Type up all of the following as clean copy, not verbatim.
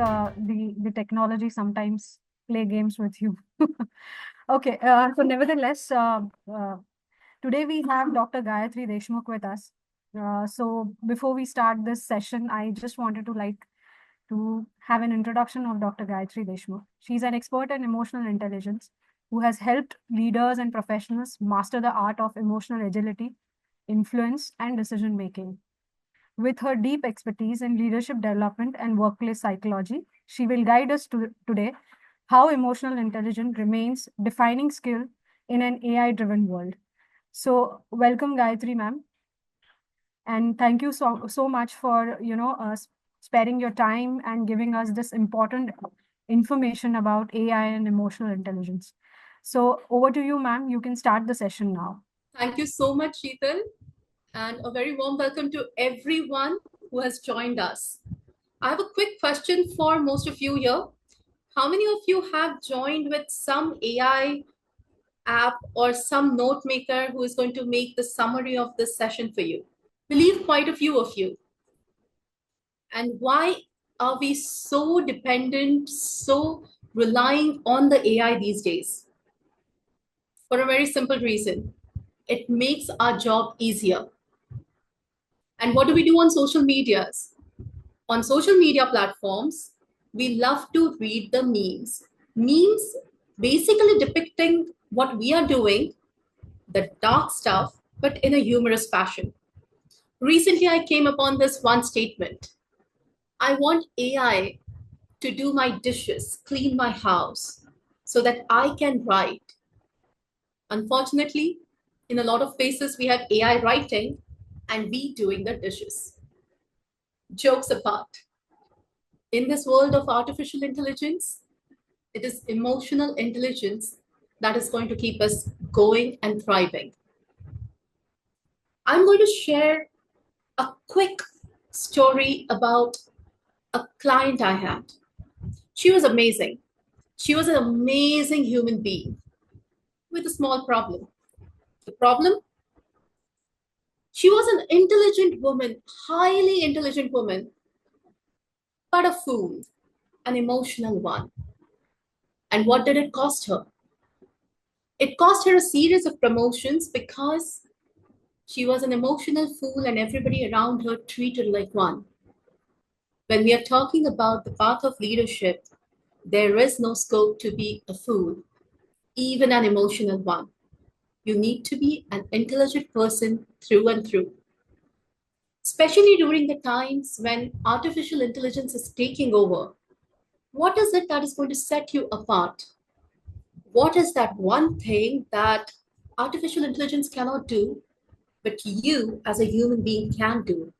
the technology sometimes play games with you. Okay, so nevertheless, today we have Dr. Gayatri Deshmukh with us. So before we start this session, I just wanted to have an introduction of Dr. Gayatri Deshmukh. She's an expert in emotional intelligence who has helped leaders and professionals master the art of emotional agility, influence, and decision making. With her deep expertise in leadership development and workplace psychology, she will guide us today how emotional intelligence remains defining skill in an AI-driven world. So, welcome, Gayatri, ma'am, and thank you so much for sparing your time and giving us this important information about AI and emotional intelligence. So, over to you, ma'am. You can start the session now. Thank you so much, Sheetal, and a very warm welcome to everyone who has joined us. I have a quick question for most of you here. How many of you have joined with some AI app or some note maker who is going to make the summary of this session for you? I believe quite a few of you. And why are we so dependent, so relying on the AI these days? For a very simple reason. It makes our job easier. And what do we do on social medias? On social media platforms, we love to read the memes. Memes basically depicting what we are doing, the dark stuff, but in a humorous fashion. Recently, I came upon this one statement. I want AI to do my dishes, clean my house, so that I can write. Unfortunately, in a lot of places, we have AI writing and we doing the dishes. Jokes apart, in this world of artificial intelligence, it is emotional intelligence that is going to keep us going and thriving. I'm going to share a quick story about a client I had. She was amazing. She was an amazing human being with a small problem. The problem? She was an intelligent woman, highly intelligent woman, but a fool, an emotional one. And what did it cost her? It cost her a series of promotions because she was an emotional fool and everybody around her treated her like one. When we are talking about the path of leadership, there is no scope to be a fool, even an emotional one. You need to be an intelligent person through and through. Especially during the times when artificial intelligence is taking over. What is it that is going to set you apart? What is that one thing that artificial intelligence cannot do, but you as a human being can do?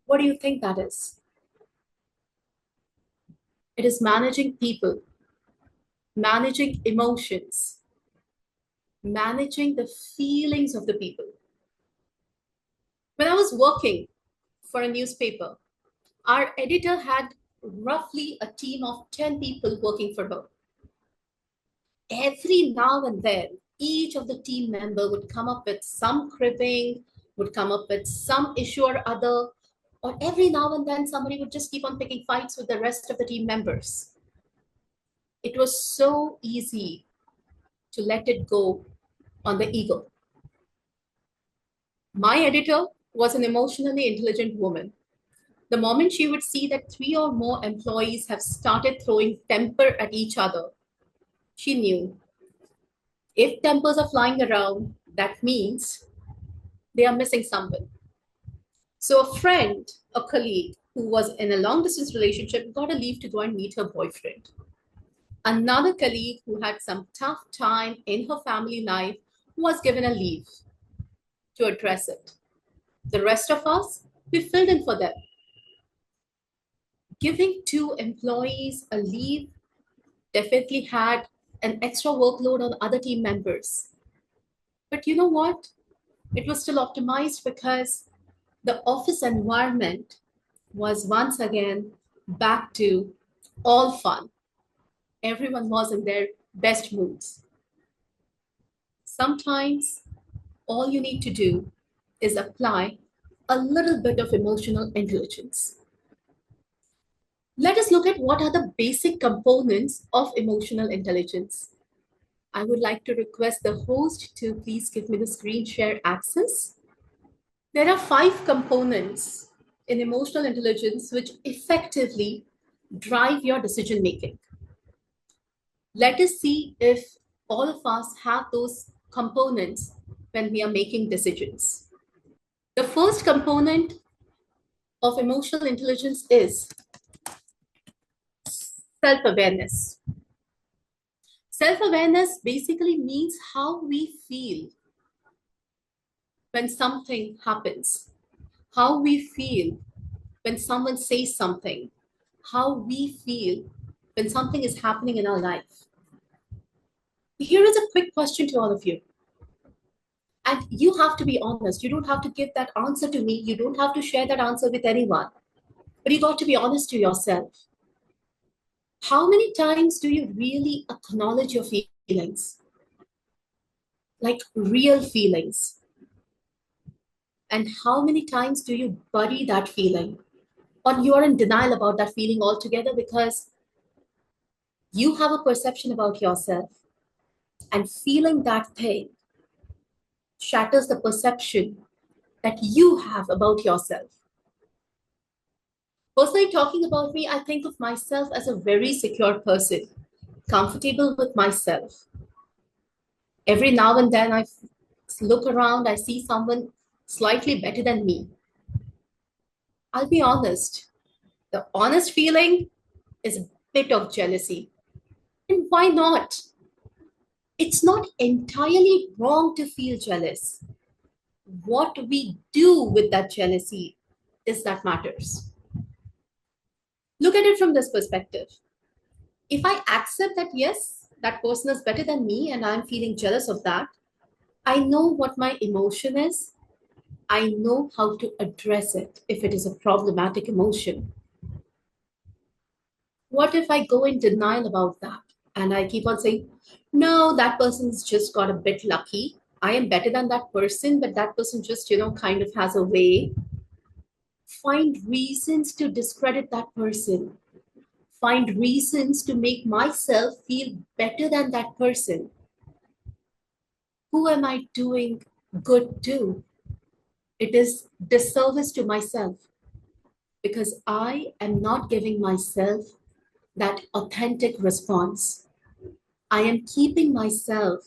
What do you think that is? It is managing people, managing emotions, managing the feelings of the people. When I was working for a newspaper, our editor had roughly a team of 10 people working for her. Every now and then, each of the team member would come up with some cribbing, would come up with some issue or other, or every now and then somebody would just keep on picking fights with the rest of the team members. It was so easy to let it go on the ego. My editor was an emotionally intelligent woman. The moment she would see that 3 or more employees have started throwing temper at each other, she knew if tempers are flying around, that means they are missing someone. So a friend, a colleague who was in a long distance relationship got a leave to go and meet her boyfriend. Another colleague who had some tough time in her family life was given a leave to address it. The rest of us, we filled in for them. Giving 2 employees a leave definitely had an extra workload on other team members. But you know what? It was still optimized because the office environment was once again back to all fun. Everyone was in their best moods. Sometimes all you need to do is apply a little bit of emotional intelligence. Let us look at what are the basic components of emotional intelligence. I would like to request the host to please give me the screen share access. There are 5 components in emotional intelligence which effectively drive your decision making. Let us see if all of us have those components when we are making decisions. The first component of emotional intelligence is self awareness. Self awareness basically means how we feel when something happens, how we feel when someone says something, how we feel when something is happening in our life. Here is a quick question to all of you. And you have to be honest. You don't have to give that answer to me. You don't have to share that answer with anyone. But you got to be honest to yourself. How many times do you really acknowledge your feelings? Like real feelings? And how many times do you bury that feeling? Or you are in denial about that feeling altogether because you have a perception about yourself, and feeling that thing shatters the perception that you have about yourself. Personally, talking about me, I think of myself as a very secure person, comfortable with myself. Every now and then I look around, I see someone slightly better than me. I'll be honest. The honest feeling is a bit of jealousy. And why not? It's not entirely wrong to feel jealous. What we do with that jealousy is that matters. Look at it from this perspective. If I accept that, yes, that person is better than me and I'm feeling jealous of that, I know what my emotion is. I know how to address it if it is a problematic emotion. What if I go in denial about that and I keep on saying, no, that person's just got a bit lucky. I am better than that person, but that person just, kind of has a way. Find reasons to discredit that person. Find reasons to make myself feel better than that person. Who am I doing good to? It is disservice to myself because I am not giving myself that authentic response. I am keeping myself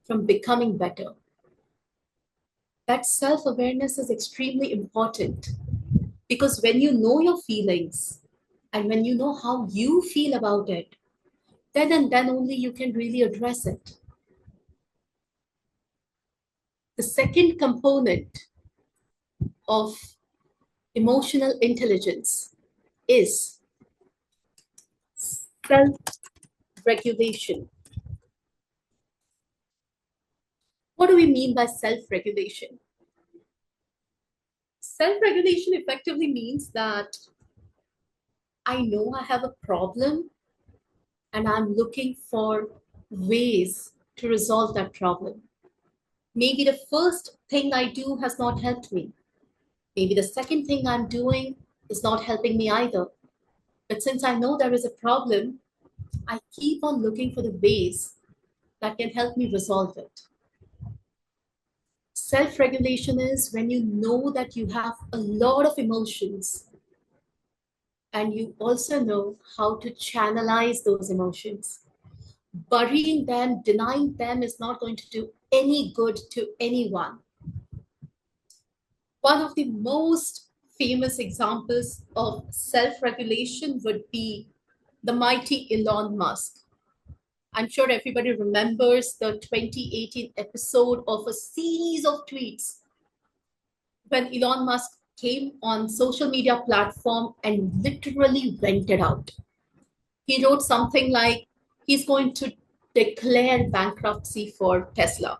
from becoming better. That self awareness is extremely important because when you know your feelings and when you know how you feel about it, then and then only you can really address it. The second component of emotional intelligence is self regulation. What do we mean by self regulation? Self regulation effectively means that I know I have a problem and I'm looking for ways to resolve that problem. Maybe the first thing I do has not helped me. Maybe the second thing I'm doing is not helping me either. But since I know there is a problem, I keep on looking for the ways that can help me resolve it. Self regulation is when you know that you have a lot of emotions and you also know how to channelize those emotions. Burying them, denying them is not going to do any good to anyone. One of the most famous examples of self regulation would be the mighty Elon Musk. I'm sure everybody remembers the 2018 episode of a series of tweets when Elon Musk came on social media platform and literally rented out. He wrote something like he's going to declare bankruptcy for Tesla.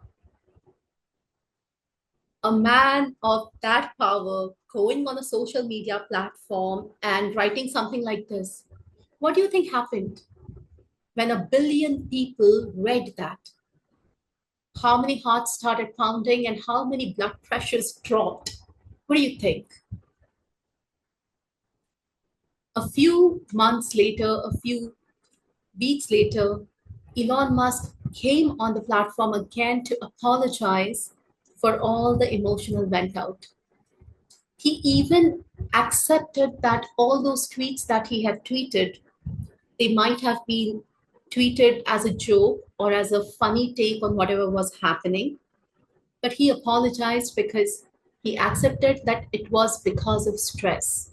A man of that power going on a social media platform and writing something like this. What do you think happened when a billion people read that? How many hearts started pounding and how many blood pressures dropped? What do you think? A few months later, a few weeks later, Elon Musk came on the platform again to apologize for all the emotional vent out. He even accepted that all those tweets that he had tweeted, they might have been tweeted as a joke or as a funny take on whatever was happening. But he apologized because he accepted that it was because of stress.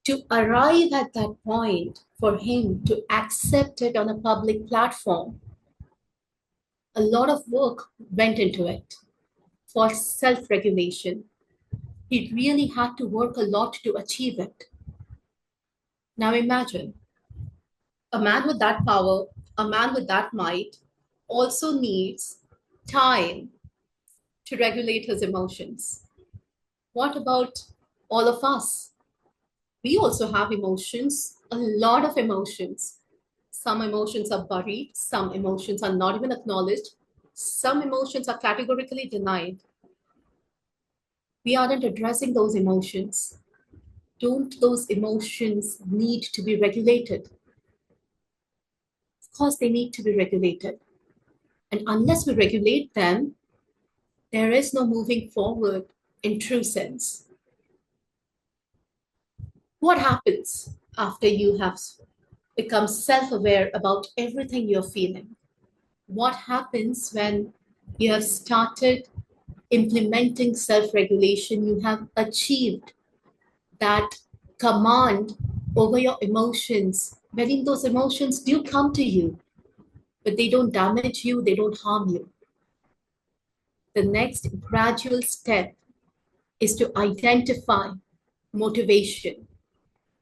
To arrive at that point, for him to accept it on a public platform, a lot of work went into it for self regulation. He really had to work a lot to achieve it. Now imagine a man with that power, a man with that might, also needs time to regulate his emotions. What about all of us? We also have emotions, a lot of emotions. Some emotions are buried, some emotions are not even acknowledged, some emotions are categorically denied. We aren't addressing those emotions. Don't those emotions need to be regulated? Of course, they need to be regulated. And unless we regulate them, there is no moving forward in true sense. What happens after you have become self aware about everything you're feeling? What happens when you have started implementing self regulation? You have achieved that command over your emotions, wherein those emotions do come to you, but they don't damage you, they don't harm you. The next gradual step is to identify motivation,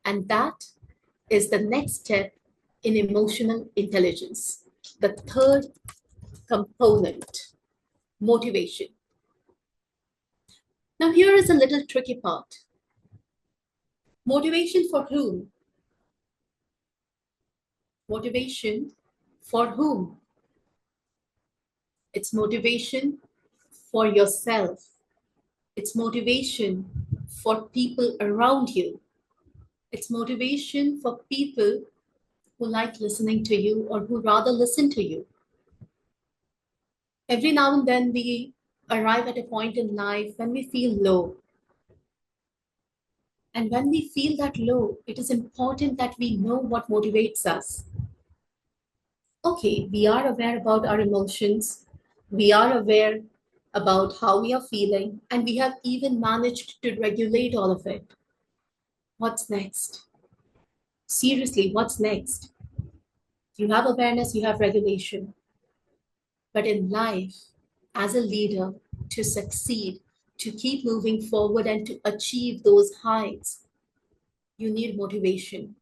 and that is the next step in emotional intelligence. The third component, motivation. Now, here is a little tricky part. Motivation for whom? Motivation for whom? It's motivation for yourself. It's motivation for people around you. It's motivation for people who like listening to you or who rather listen to you. Every now and then we arrive at a point in life when we feel low. And when we feel that low, it is important that we know what motivates us. Okay, we are aware about our emotions, we are aware about how we are feeling, and we have even managed to regulate all of it. What's next? Seriously, what's next? You have awareness, you have regulation. But in life, as a leader, to succeed, to keep moving forward, and to achieve those heights, you need motivation.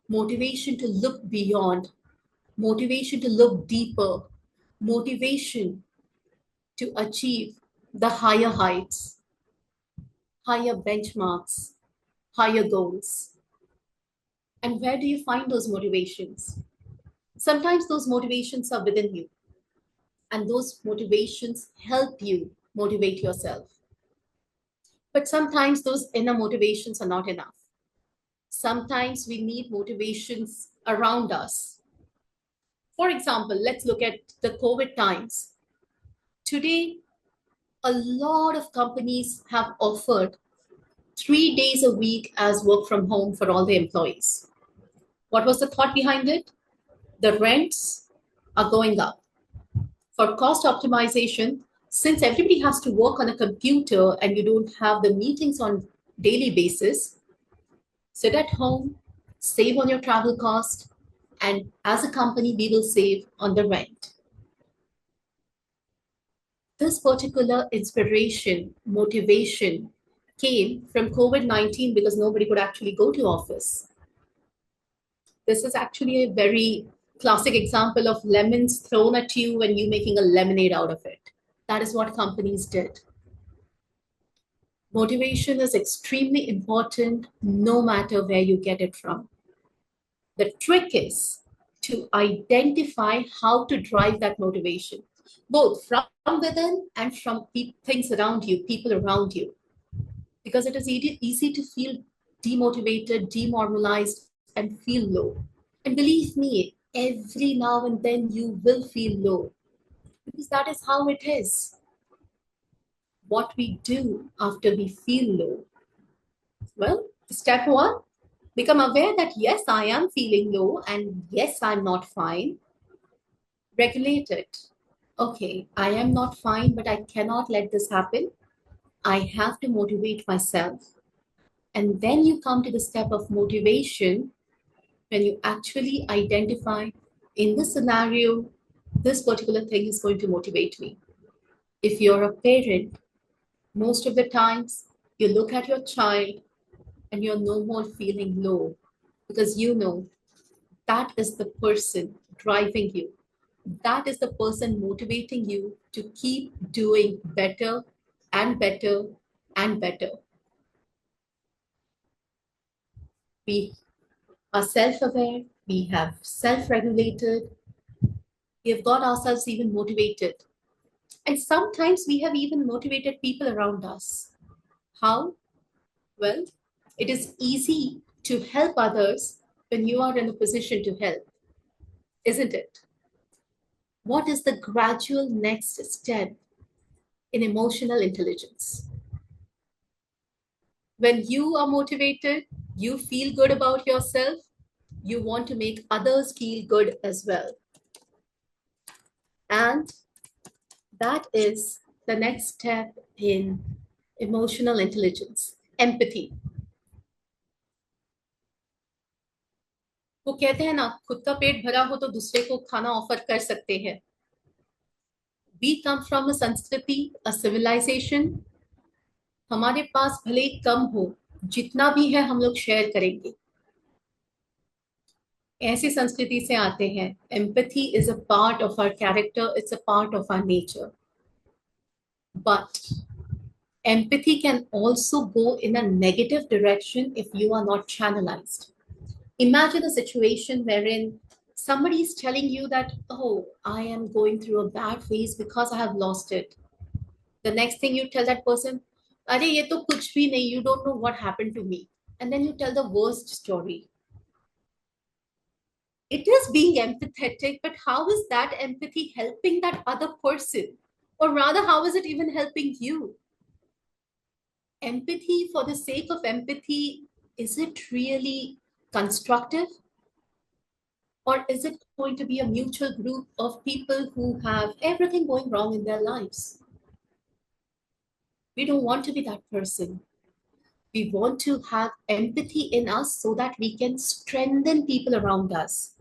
Motivation to look beyond, motivation to look deeper, motivation to achieve the higher heights, higher benchmarks, higher goals. And where do you find those motivations? Sometimes those motivations are within you, and those motivations help you motivate yourself. But sometimes those inner motivations are not enough. Sometimes we need motivations around us. For example, let's look at the COVID times. Today, a lot of companies have offered 3 days a week as work from home for all the employees. What was the thought behind it? The rents are going up. For cost optimization, since everybody has to work on a computer and you don't have the meetings on daily basis, sit at home, save on your travel cost, and as a company, we will save on the rent. This particular inspiration, motivation came from COVID-19 because nobody could actually go to office. This is actually a very classic example of lemons thrown at you and you making a lemonade out of it. That is what companies did. Motivation is extremely important no matter where you get it from. The trick is to identify how to drive that motivation, both from within and from things around you, people around you. Because it is easy to feel demotivated, demoralized, and feel low. And believe me, every now and then you will feel low because that is how it is. What we do after we feel low? Well, step one, become aware that yes, I am feeling low and yes, I'm not fine. Regulate it. Okay, I am not fine, but I cannot let this happen. I have to motivate myself. And then you come to the step of motivation when you actually identify in this scenario, this particular thing is going to motivate me. If you're a parent, most of the times you look at your child and you're no more feeling low because you know that is the person driving you. That is the person motivating you to keep doing better and better and better. We are self aware, we have self regulated, we have got ourselves even motivated. And sometimes we have even motivated people around us. How? Well, it is easy to help others when you are in a position to help, isn't it? What is the gradual next step in emotional intelligence? When you are motivated, you feel good about yourself, you want to make others feel good as well. And that is the next step in emotional intelligence, empathy. वो कहते हैं ना, खुद का पेट भरा हो तो दूसरे को खाना ऑफर कर सकते हैं. We come from a संस्कृति, a civilization. हमारे पास भले ही कम हो, जितना भी है हम लोग शेयर करेंगे. ऐसी संस्कृति से आते हैं. Empathy is a part of our character, it's a part of our nature. But empathy can also go in a negative direction if you are not channelized. Imagine a situation wherein somebody is telling you that, oh, I am going through a bad phase because I have lost it. The next thing you tell that person, Are ye to kuch bhi nahi, you don't know what happened to me. And then you tell the worst story. It is being empathetic, but how is that empathy helping that other person? Or rather, how is it even helping you? Empathy for the sake of empathy, is it really constructive? Or is it going to be a mutual group of people who have everything going wrong in their lives? We don't want to be that person. We want to have empathy in us so that we can strengthen people around us.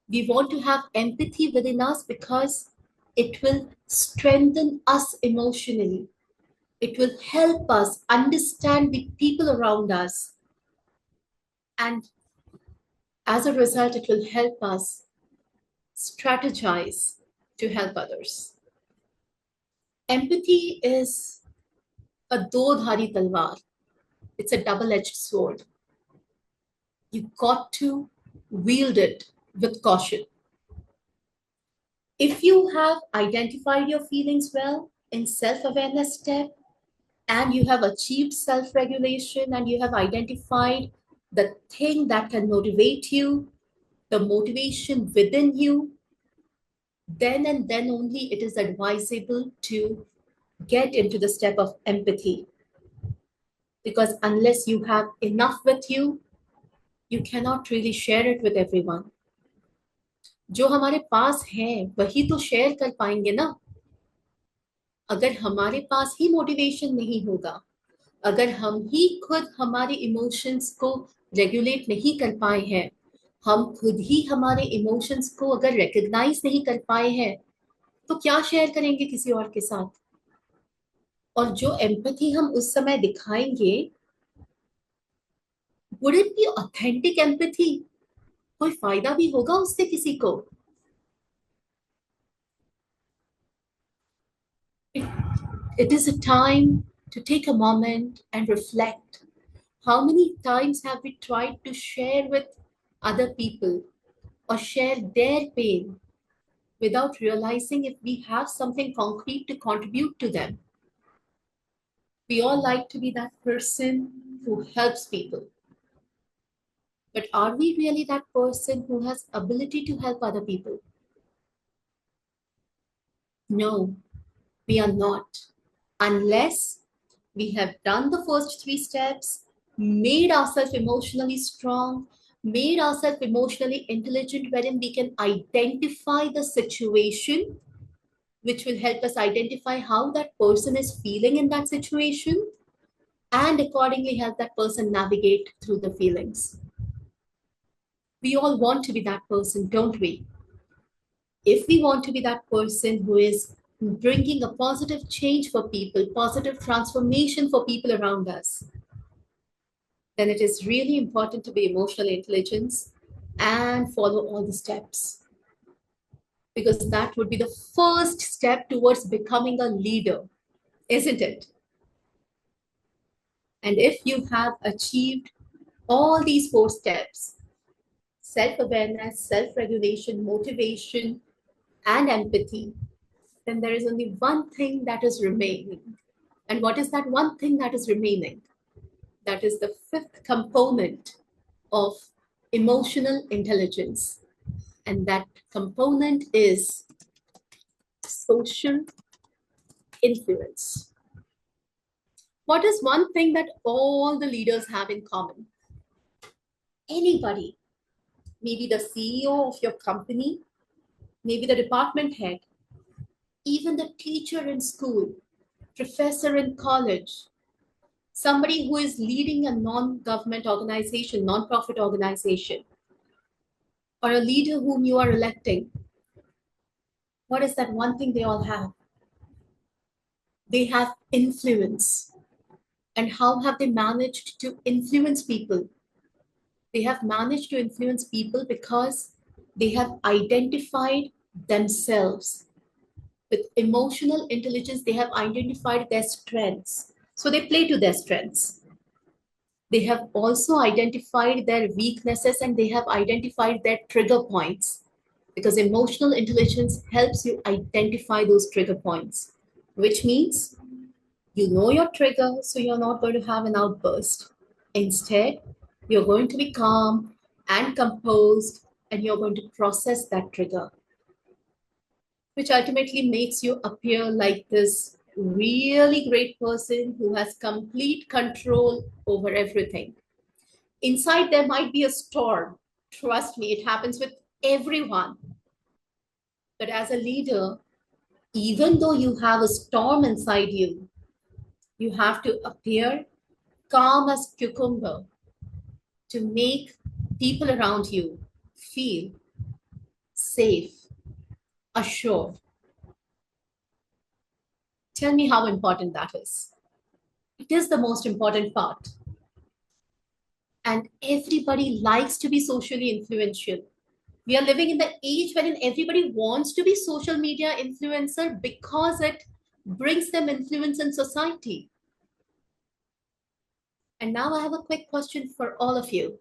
We want to have empathy within us because it will strengthen us emotionally. It will help us understand the people around us. And as a result, it will help us strategize to help others. Empathy is a do-dhari talwar. It's a double-edged sword. You got to wield it with caution. If you have identified your feelings well in self-awareness step, and you have achieved self-regulation and you have identified the thing that can motivate you, the motivation within you, then and then only it is advisable to get into the step of empathy. Because unless you have enough with you cannot really share it with everyone. जो हमारे पास है वही तो share कर पाएंगे ना. अगर हमारे पास ही मोटिवेशन नहीं होगा, अगर हम ही खुद हमारे इमोशंस को रेगुलेट नहीं कर पाए हैं, हम खुद ही हमारे इमोशंस को अगर रिकॉग्नाइज नहीं कर पाए हैं, तो क्या शेयर करेंगे किसी और के साथ. और जो एम्पैथी हम उस समय दिखाएंगे, would it be authentic empathy? कोई फायदा भी होगा उससे किसी को? It is a time to take a moment and reflect. How many times have we tried to share with other people or share their pain without realizing if we have something concrete to contribute to them? We all like to be that person who helps people. But are we really that person who has ability to help other people? No, we are not. Unless we have done the first three steps, made ourselves emotionally strong, made ourselves emotionally intelligent, wherein we can identify the situation, which will help us identify how that person is feeling in that situation, and accordingly help that person navigate through the feelings. We all want to be that person, don't we? If we want to be that person who is bringing a positive change for people, positive transformation for people around us, then it is really important to be emotionally intelligent and follow all the steps. Because that would be the first step towards becoming a leader, isn't it? And if you have achieved all these four steps, self awareness, self regulation, motivation, and empathy, then there is only one thing that is remaining. And what is that one thing that is remaining? That is the fifth component of emotional intelligence. And that component is social influence. What is one thing that all the leaders have in common? Anybody, maybe the CEO of your company, maybe the department head, even the teacher in school, professor in college, somebody who is leading a non-government organization, non-profit organization, or a leader whom you are electing. What is that one thing they all have? They have influence. And how have they managed to influence people? They have managed to influence people because they have identified themselves. With emotional intelligence, they have identified their strengths. So they play to their strengths. They have also identified their weaknesses and they have identified their trigger points, because emotional intelligence helps you identify those trigger points, which means you know your trigger, so you're not going to have an outburst. Instead, you're going to be calm and composed and you're going to process that trigger, which ultimately makes you appear like this really great person who has complete control over everything. Inside, there might be a storm. Trust me, it happens with everyone. But as a leader, even though you have a storm inside you, you have to appear calm as cucumber to make people around you feel safe, assured. Tell me how important that is. It is the most important part. And everybody likes to be socially influential. We are living in the age wherein everybody wants to be social media influencer because it brings them influence in society. And now I have a quick question for all of you.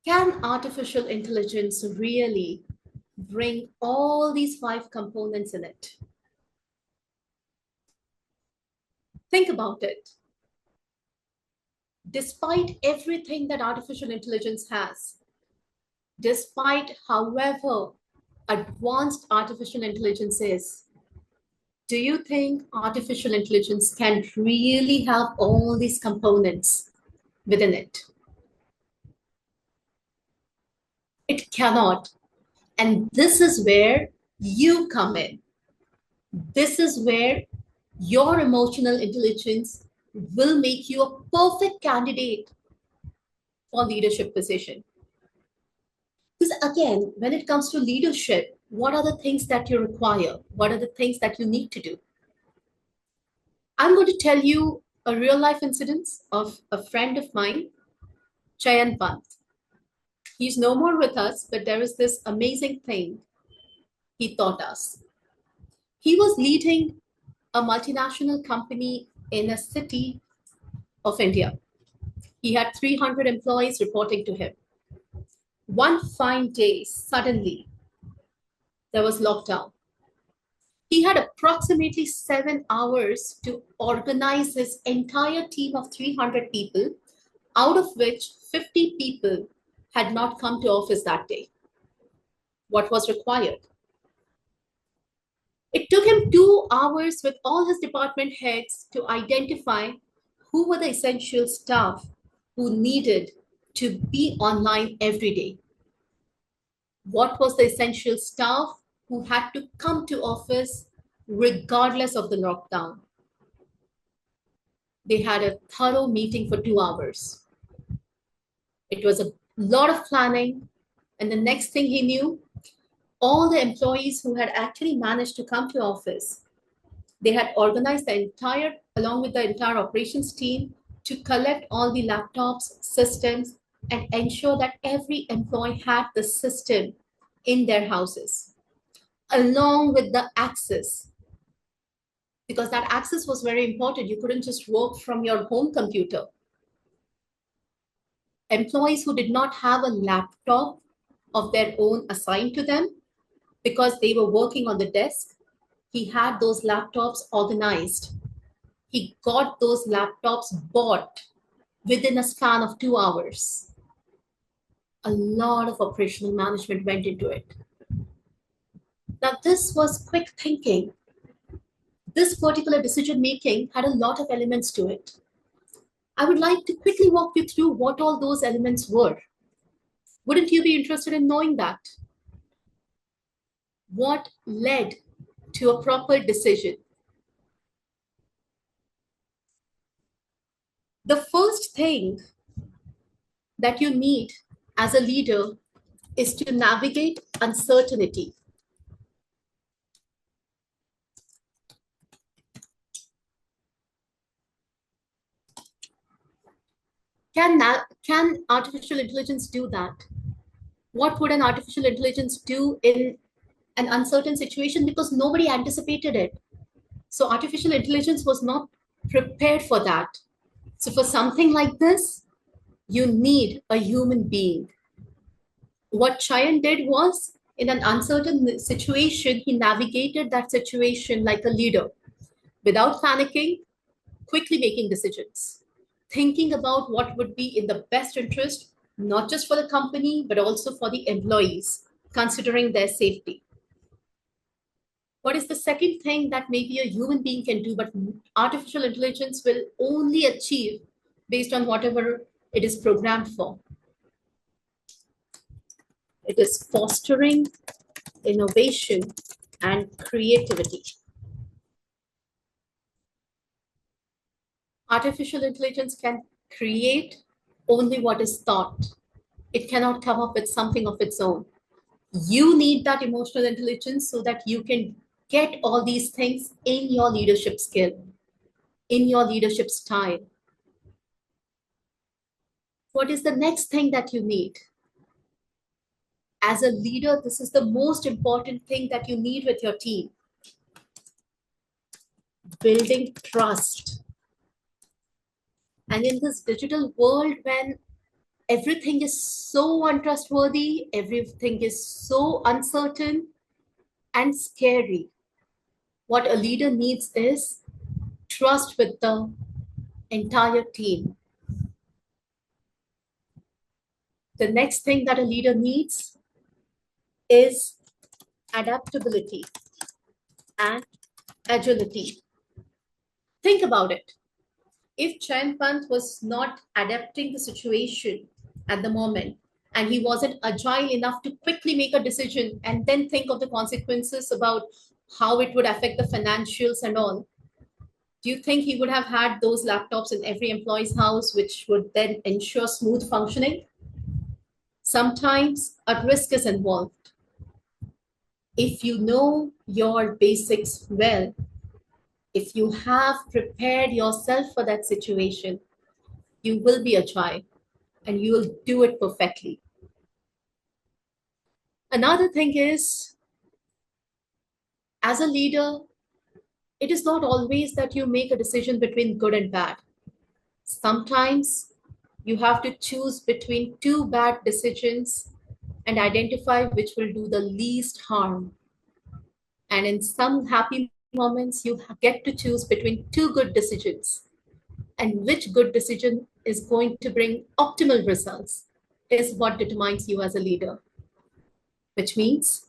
Can artificial intelligence really bring all these five components in it? Think about it. Despite everything that artificial intelligence has, despite however advanced artificial intelligence is, do you think artificial intelligence can really have all these components within it? It cannot. And this is where you come in. This is where your emotional intelligence will make you a perfect candidate for leadership position. Because again, when it comes to leadership, what are the things that you require? What are the things that you need to do? I'm going to tell you a real life incident of a friend of mine, Chayan Pant. He's no more with us, but there is this amazing thing he taught us. He was leading a multinational company in a city of India. He had 300 employees reporting to him. One fine day, suddenly, there was lockdown. He had approximately 7 hours to organize his entire team of 300 people, out of which 50 people had not come to office that day. What was required? It took him 2 hours with all his department heads to identify who were the essential staff who needed to be online every day. What was the essential staff who had to come to office regardless of the lockdown? They had a thorough meeting for 2 hours. It was a lot of planning. And the next thing he knew, all the employees who had actually managed to come to office, they had organized the entire, along with the entire operations team, to collect all the laptops, systems, and ensure that every employee had the system in their houses, along with the access, because that access was very important. You couldn't just work from your home computer. Employees who did not have a laptop of their own assigned to them because they were working on the desk, he had those laptops organized. He got those laptops bought within a span of 2 hours. A lot of operational management went into it. Now, this was quick thinking. This particular decision making had a lot of elements to it. I would like to quickly walk you through what all those elements were. Wouldn't you be interested in knowing that? What led to a proper decision? The first thing that you need as a leader is to navigate uncertainty. Can artificial intelligence do that? What would an artificial intelligence do in an uncertain situation? Because nobody anticipated it. So artificial intelligence was not prepared for that. So for something like this, you need a human being. What Chayan did was, in an uncertain situation, he navigated that situation like a leader, without panicking, quickly making decisions, thinking about what would be in the best interest, not just for the company, but also for the employees, considering their safety. What is the second thing that maybe a human being can do, but artificial intelligence will only achieve based on whatever it is programmed for? It is fostering innovation and creativity. Artificial intelligence can create only what is thought. It cannot come up with something of its own. You need that emotional intelligence so that you can get all these things in your leadership skill, in your leadership style. What is the next thing that you need? As a leader, this is the most important thing that you need with your team. Building trust. And in this digital world, when everything is so untrustworthy, everything is so uncertain and scary, what a leader needs is trust with the entire team. The next thing that a leader needs is adaptability and agility. Think about it. If Chayan Pant was not adapting the situation at the moment, and he wasn't agile enough to quickly make a decision and then think of the consequences about how it would affect the financials and all, do you think he would have had those laptops in every employee's house, which would then ensure smooth functioning? Sometimes a risk is involved. If you know your basics well, if you have prepared yourself for that situation, you will be agile and you will do it perfectly. Another thing is, as a leader, it is not always that you make a decision between good and bad. Sometimes you have to choose between two bad decisions and identify which will do the least harm And in some happy moments, you get to choose between two good decisions. And which good decision is going to bring optimal results is what determines you as a leader, which means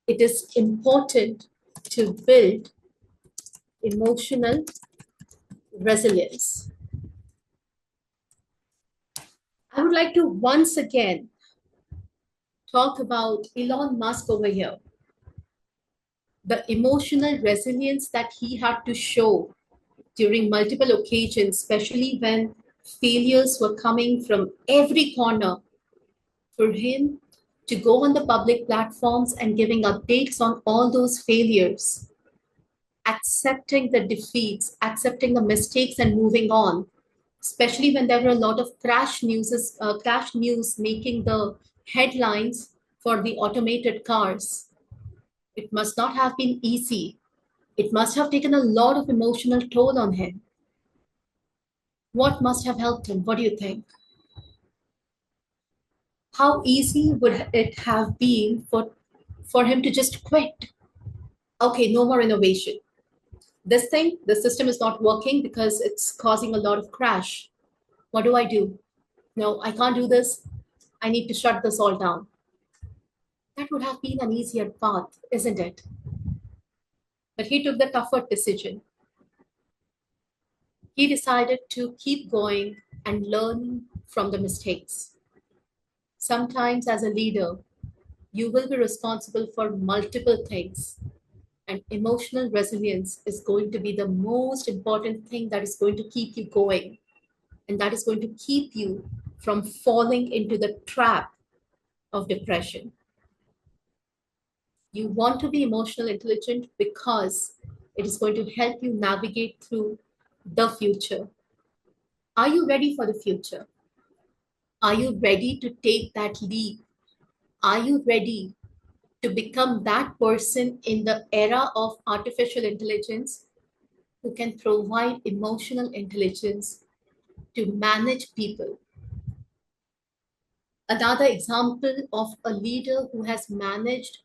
it is important to build emotional resilience. I would like to once again talk about Elon Musk over here. The emotional resilience that he had to show during multiple occasions, especially when failures were coming from every corner, for him to go on the public platforms and giving updates on all those failures, accepting the defeats, accepting the mistakes, and moving on. Especially when there were a lot of crash news making the headlines for the automated cars. It must not have been easy. It must have taken a lot of emotional toll on him. What must have helped him? What do you think? How easy would it have been for him to just quit? Okay, no more innovation. The system is not working because it's causing a lot of crash. What do I do? No, I can't do this. I need to shut this all down. That would have been an easier path, isn't it? But he took the tougher decision. He decided to keep going and learn from the mistakes. Sometimes, as a leader, you will be responsible for multiple things, and emotional resilience is going to be the most important thing that is going to keep you going, and that is going to keep you from falling into the trap of depression. You want to be emotional intelligent because it is going to help you navigate through the future. Are you ready for the future? Are you ready to take that leap? Are you ready to become that person in the era of artificial intelligence who can provide emotional intelligence to manage people? Another example of a leader who has managed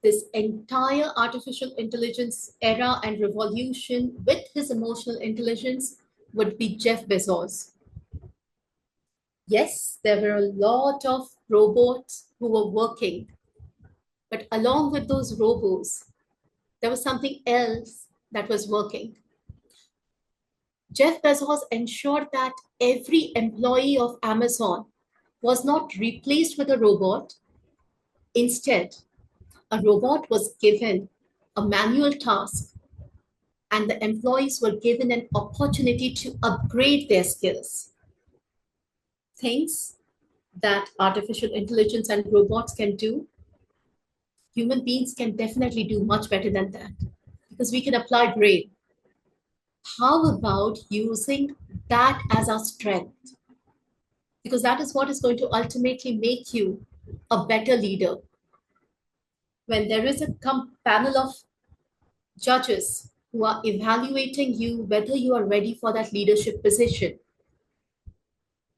this entire artificial intelligence era and revolution with his emotional intelligence would be Jeff Bezos. Yes, there were a lot of robots who were working, but along with those robots, there was something else that was working. Jeff Bezos ensured that every employee of Amazon was not replaced with a robot. Instead, a robot was given a manual task, and the employees were given an opportunity to upgrade their skills. Things that artificial intelligence and robots can do, human beings can definitely do much better than that because we can apply brain. How about using that as our strength? Because that is what is going to ultimately make you a better leader. When there is a panel of judges who are evaluating you whether you are ready for that leadership position,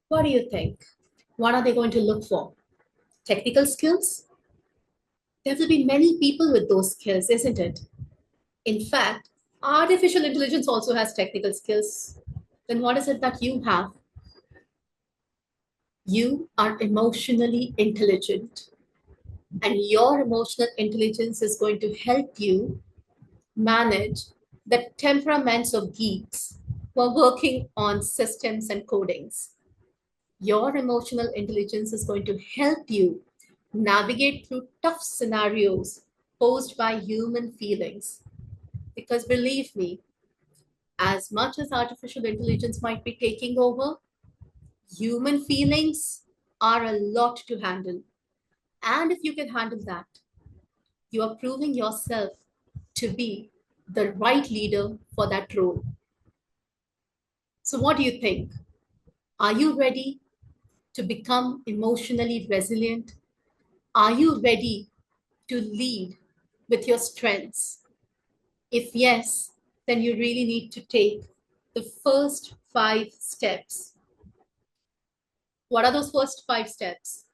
what do you think? What are they going to look for? Technical skills? There will be many people with those skills, isn't it? In fact, artificial intelligence also has technical skills. Then what is it that you have? You are emotionally intelligent, and your emotional intelligence is going to help you manage the temperaments of geeks who are working on systems and codings. Your emotional intelligence is going to help you navigate through tough scenarios posed by human feelings. Because believe me, as much as artificial intelligence might be taking over, human feelings are a lot to handle. And if you can handle that, you are proving yourself to be the right leader for that role. So, what do you think? Are you ready to become emotionally resilient? Are you ready to lead with your strengths? If yes, then you really need to take the first 5 steps. What are those first 5 steps?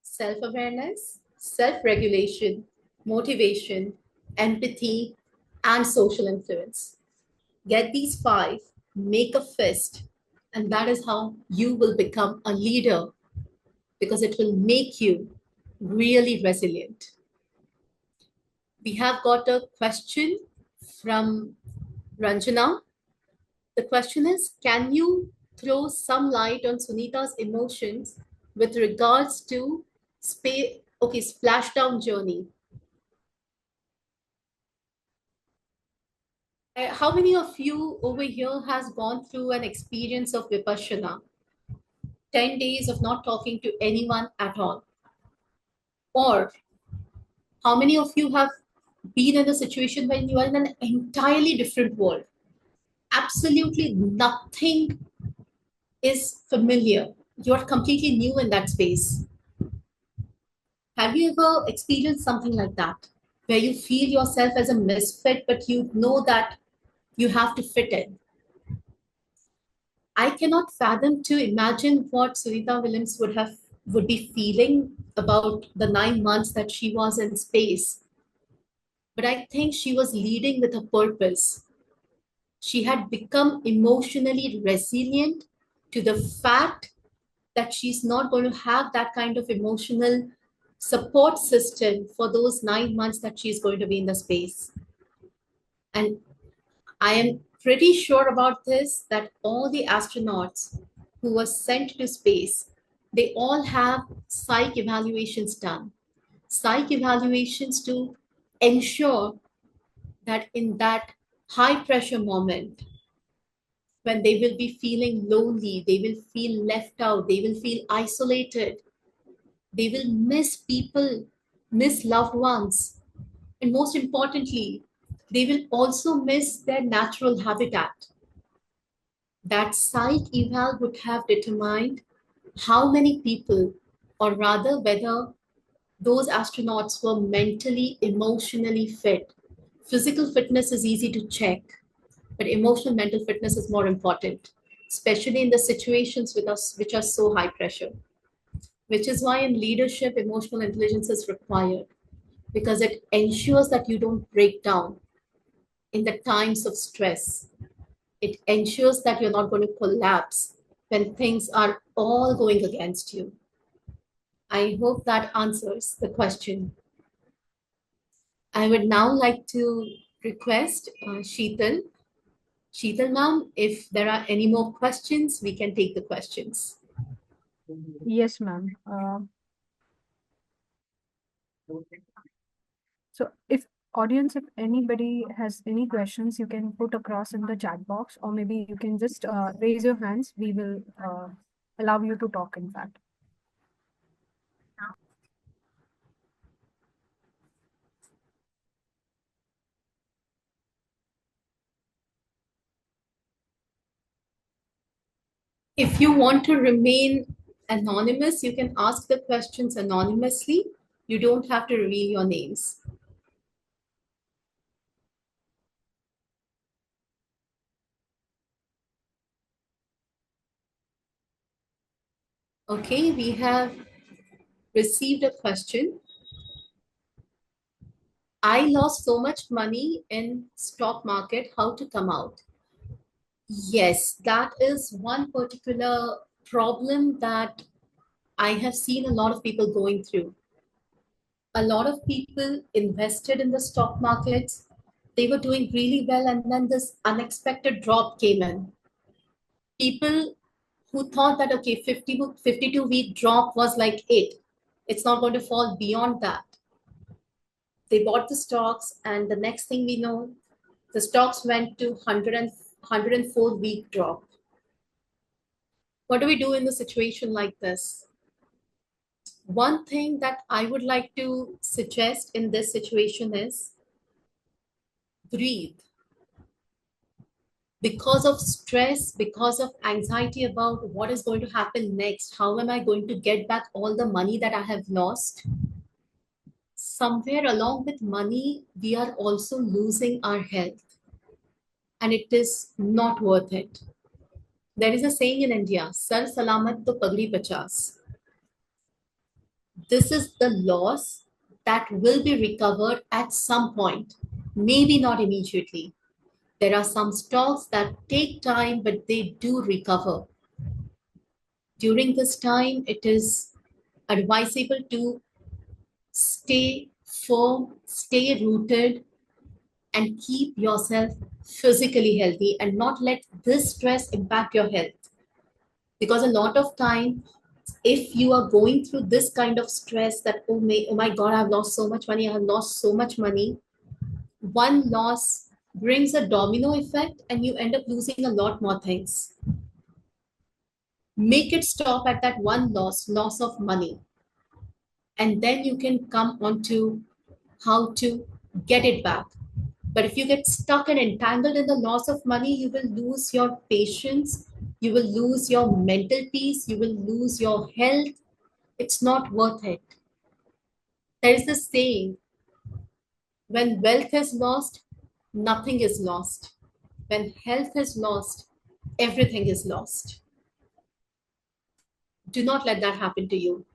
Self awareness, self regulation, motivation, empathy, and social influence. Get these five, make a fist, and that is how you will become a leader because it will make you really resilient. We have got a question from Ranjana. The question is, can you throw some light on Sunita's emotions with regards to splashdown journey? How many of you over here has gone through an experience of Vipassana? 10 days of not talking to anyone at all? Or how many of you have been in a situation when you are in an entirely different world? Absolutely nothing is familiar. You're completely new in that space. Have you ever experienced something like that, where you feel yourself as a misfit, but you know that you have to fit in? I cannot fathom to imagine what Sunita Williams would be feeling about the 9 months that she was in space. But I think she was leading with a purpose. She had become emotionally resilient to the fact that she's not going to have that kind of emotional support system for those 9 months that she's going to be in the space. And I am pretty sure about this that all the astronauts who were sent to space, they all have psych evaluations done. Psych evaluations to ensure that in that high pressure moment, when they will be feeling lonely, they will feel left out, they will feel isolated, they will miss people, miss loved ones, and most importantly, they will also miss their natural habitat. That psych eval would have determined how many people, or rather, whether those astronauts were mentally, emotionally fit. Physical fitness is easy to check, but emotional, mental fitness is more important, especially in the situations with us which are so high pressure. Which is why in leadership, emotional intelligence is required because it ensures that you don't break down in the times of stress. It ensures that you're not going to collapse when things are all going against you. I hope that answers the question. I would now like to request Sheetal. Sheetal ma'am, if there are any more questions, we can take the questions. Yes, ma'am. So if anybody has any questions, you can put across in the chat box, or maybe you can just raise your hands. We will allow you to talk, in fact. If you want to remain anonymous, you can ask the questions anonymously. You don't have to reveal your names. Okay, we have received a question. I lost so much money in stock market, how to come out? Yes, that is one particular problem that I have seen a lot of people going through. A lot of people invested in the stock markets. They were doing really well, and then this unexpected drop came in. People who thought that, okay, 52-week drop was like it. It's not going to fall beyond that. They bought the stocks, and the next thing we know, the stocks went to 104-week drop. What do we do in a situation like this? One thing that I would like to suggest in this situation is breathe. Because of stress, because of anxiety about what is going to happen next, how am I going to get back all the money that I have lost? Somewhere along with money, we are also losing our health, and it is not worth it. There is a saying in India, Sar Salamat to Pagri Pachas. This is the loss that will be recovered at some point, maybe not immediately. There are some stocks that take time, but they do recover. During this time, it is advisable to stay firm, stay rooted, and keep yourself physically healthy and not let this stress impact your health. Because a lot of time, if you are going through this kind of stress that, oh my God, I've lost so much money, I've lost so much money, one loss brings a domino effect and you end up losing a lot more things. Make it stop at that one loss of money. And then you can come on to how to get it back. But if you get stuck and entangled in the loss of money, you will lose your patience, you will lose your mental peace, you will lose your health. It's not worth it. There is this saying, when wealth is lost, nothing is lost. When health is lost, everything is lost. Do not let that happen to you.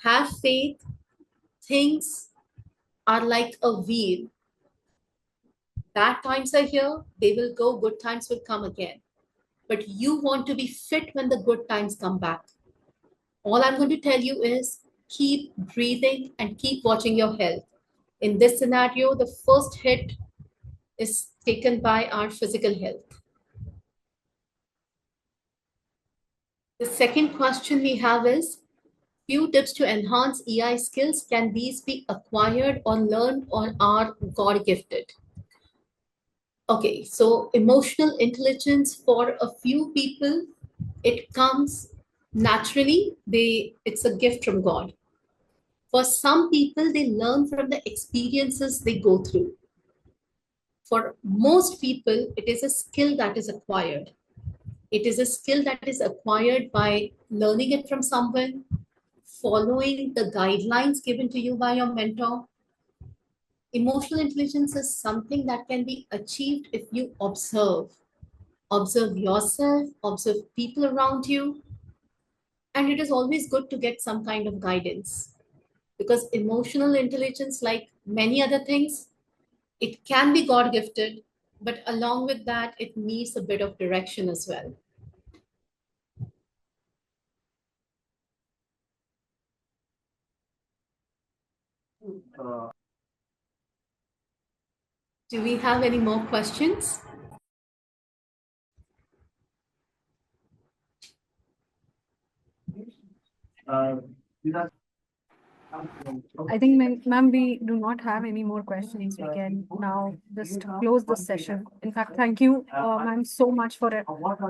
Have faith. Things are like a wheel. Bad times are here, they will go, good times will come again. But you want to be fit when the good times come back. All I'm going to tell you is keep breathing and keep watching your health. In this scenario, the first hit is taken by our physical health. The second question we have is few tips to enhance EI skills. Can these be acquired or learned or are God gifted? Okay, so emotional intelligence for a few people, it comes naturally. It's a gift from God. For some people, they learn from the experiences they go through. For most people, it is a skill that is acquired. It is a skill that is acquired by learning it from someone, following the guidelines given to you by your mentor. Emotional intelligence is something that can be achieved if you observe. Observe yourself, observe people around you. And it is always good to get some kind of guidance because emotional intelligence, like many other things, it can be God gifted, but along with that, it needs a bit of direction as well. Do we have any more questions? I think, ma'am, we do not have any more questions. We can now just close this session. In fact, thank you, ma'am, so much for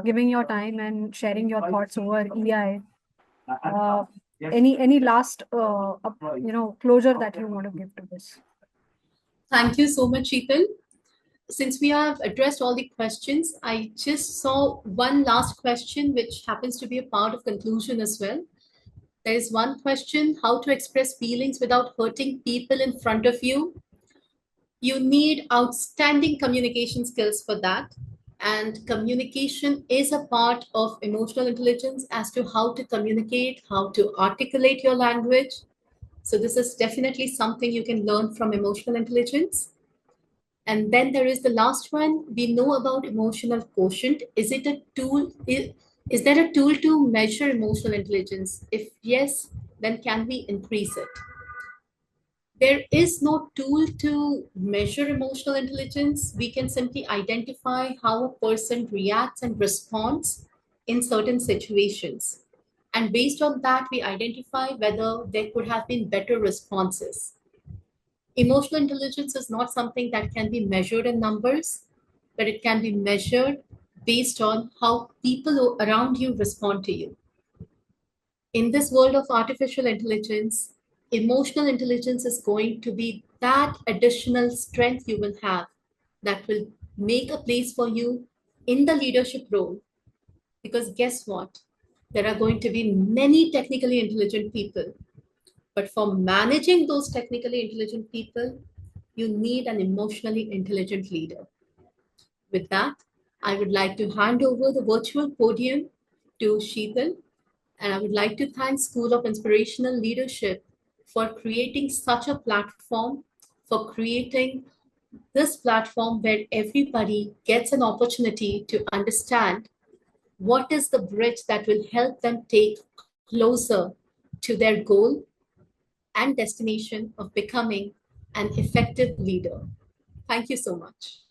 giving your time and sharing your thoughts over EI. Any last closure that you want to give to this? Thank you so much, Sheetal. Since we have addressed all the questions, I just saw one last question, which happens to be a part of conclusion as well. There is one question, how to express feelings without hurting people in front of you. You need outstanding communication skills for that. And communication is a part of emotional intelligence as to how to communicate, how to articulate your language. So this is definitely something you can learn from emotional intelligence. And then there is the last one. We know about emotional quotient. Is it a tool? Is there a tool to measure emotional intelligence? If yes, then can we increase it? There is no tool to measure emotional intelligence. We can simply identify how a person reacts and responds in certain situations. And based on that, we identify whether there could have been better responses. Emotional intelligence is not something that can be measured in numbers, but it can be measured based on how people around you respond to you. In this world of artificial intelligence, emotional intelligence is going to be that additional strength you will have that will make a place for you in the leadership role. Because guess what? There are going to be many technically intelligent people. But for managing those technically intelligent people, you need an emotionally intelligent leader. With that, I would like to hand over the virtual podium to Sheetal, and I would like to thank School of Inspirational Leadership for creating such a platform, for creating this platform where everybody gets an opportunity to understand what is the bridge that will help them take closer to their goal and destination of becoming an effective leader. Thank you so much.